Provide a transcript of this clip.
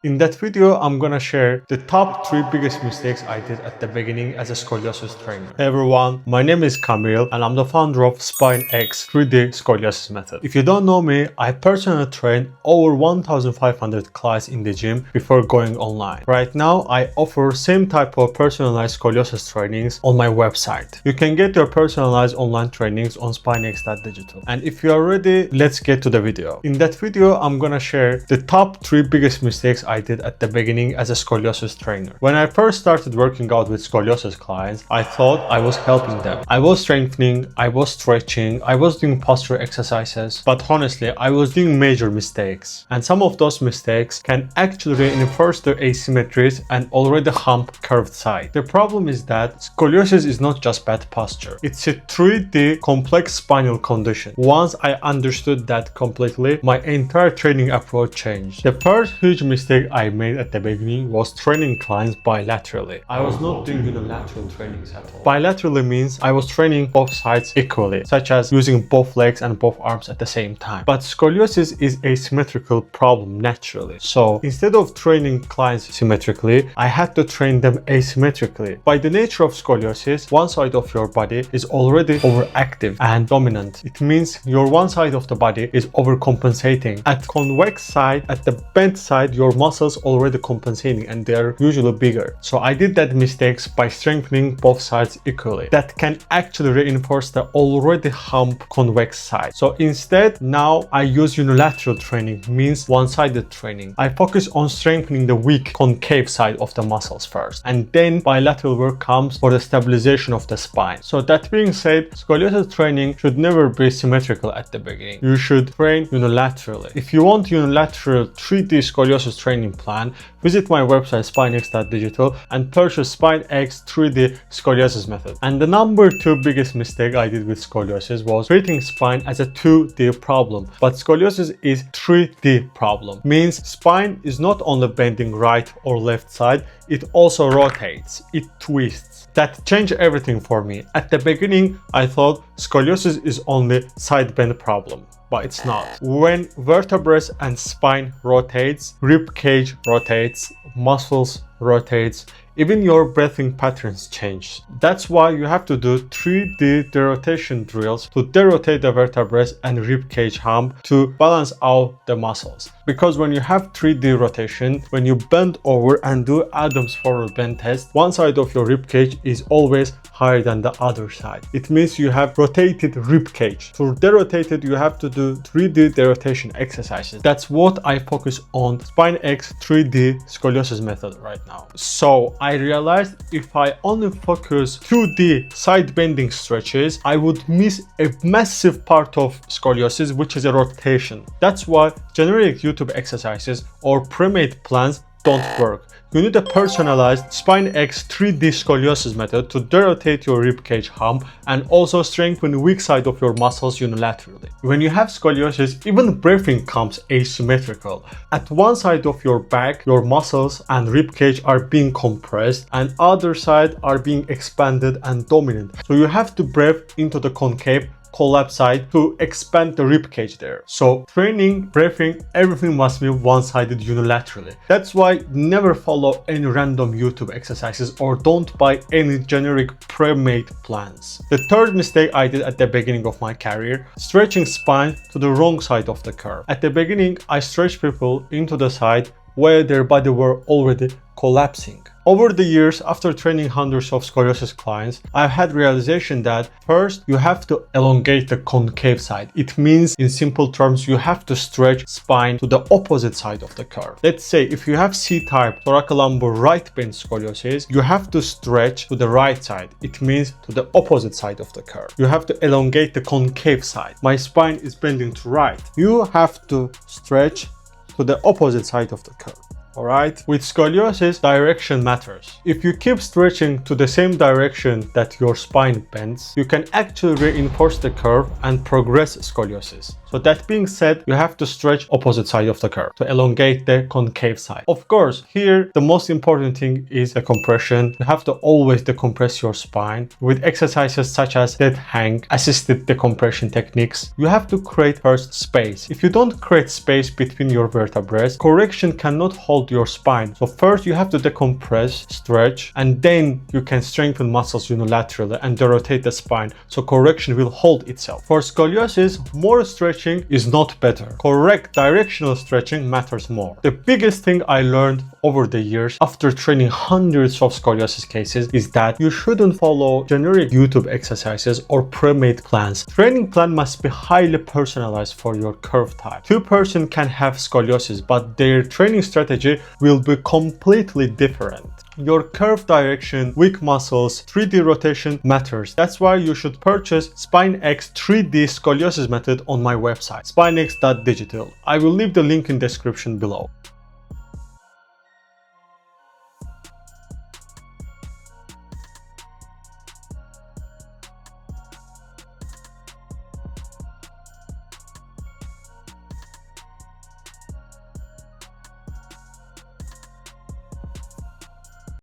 In that video, I'm gonna share the top 3 biggest mistakes I did at the beginning as a scoliosis trainer. Hey everyone, my name is Camille and I'm the founder of SpineX 3D Scoliosis Method. If you don't know me, I personally trained over 1,500 clients in the gym before going online. Right now, I offer same type of personalized scoliosis trainings on my website. You can get your personalized online trainings on SpineX.digital. And if you are ready, let's get to the video. In that video, I'm gonna share the top 3 biggest mistakes I did at the beginning as a scoliosis trainer. When I first started working out with scoliosis clients, I thought I was helping them. I was strengthening, I was stretching, I was doing posture exercises, but honestly, I was doing major mistakes. And some of those mistakes can actually reinforce the asymmetries and already hump curved side. The problem is that scoliosis is not just bad posture. It's a 3D complex spinal condition. Once I understood that completely, my entire training approach changed. The first huge mistake I made at the beginning was training clients bilaterally. I was not doing unilateral trainings at all. Bilaterally means I was training both sides equally, such as using both legs and both arms at the same time. But scoliosis is a symmetrical problem naturally. So instead of training clients symmetrically, I had to train them asymmetrically. By the nature of scoliosis, one side of your body is already overactive and dominant. It means your one side of the body is overcompensating. At convex side, at the bent side, your muscles already compensating and they're usually bigger. So I did that mistakes by strengthening both sides equally. That can actually reinforce the already hump convex side. So instead, now I use unilateral training, means one-sided training. I focus on strengthening the weak concave side of the muscles first, and then bilateral work comes for the stabilization of the spine. So that being said, scoliosis training should never be symmetrical at the beginning. You should train unilaterally. If you want unilateral 3D scoliosis training plan, visit my website SpineX.digital and purchase SpineX 3D Scoliosis Method. And the number 2 biggest mistake I did with scoliosis was treating spine as a 2D problem. But scoliosis is 3D problem. Means spine is not only bending right or left side, it also rotates, it twists. That changed everything for me. At the beginning, I thought scoliosis is only side bend problem. But it's not. When vertebrae and spine rotates, rib cage rotates, muscles rotates, even your breathing patterns change. That's why you have to do 3D derotation drills to derotate the vertebrae and rib cage hump to balance out the muscles. Because when you have 3D rotation, when you bend over and do Adam's forward bend test, one side of your rib cage is always higher than the other side. It means you have rotated rib cage. To derotate it, you have to do 3D derotation exercises. That's what I focus on SpineX 3D Scoliosis Method right now. So I realized if I only focus 2D side bending stretches, I would miss a massive part of scoliosis, which is a rotation. That's why generic YouTube exercises or pre-made plans don't work. You need a personalized SpineX 3D Scoliosis Method to derotate your ribcage hump and also strengthen weak side of your muscles unilaterally. When you have scoliosis, even breathing comes asymmetrical. At one side of your back, your muscles and ribcage are being compressed and other side are being expanded and dominant. So you have to breathe into the concave collapse side to expand the rib cage there. So training, breathing, everything must be one-sided unilaterally. That's why never follow any random YouTube exercises or don't buy any generic pre-made plans. The third mistake I did at the beginning of my career, stretching spine to the wrong side of the curve. At the beginning, I stretched people into the side where their body were already collapsing. Over the years, after training hundreds of scoliosis clients, I've had realization that first, you have to elongate the concave side. It means, in simple terms, you have to stretch spine to the opposite side of the curve. Let's say if you have C-type thoracolumbar right bend scoliosis, you have to stretch to the right side. It means to the opposite side of the curve. You have to elongate the concave side. My spine is bending to right. You have to stretch to the opposite side of the curve. Alright? With scoliosis, direction matters. If you keep stretching to the same direction that your spine bends, you can actually reinforce the curve and progress scoliosis. So that being said, you have to stretch opposite side of the curve to elongate the concave side. Of course, here the most important thing is the compression. You have to always decompress your spine with exercises such as dead hang, assisted decompression techniques. You have to create first space. If you don't create space between your vertebrae, correction cannot hold hold your spine. So first you have to decompress, stretch, and then you can strengthen muscles unilaterally and rotate the spine so correction will hold itself. For scoliosis, more stretching is not better. Correct directional stretching matters more. The biggest thing I learned over the years after training hundreds of scoliosis cases is that you shouldn't follow generic YouTube exercises or pre-made plans. Training plan must be highly personalized for your curve type. Two persons can have scoliosis, but their training strategy will be completely different. Your curve direction, weak muscles, 3D rotation matters. That's why you should purchase SpineX 3D Scoliosis Method on my website, spinex.digital. I will leave the link in description below.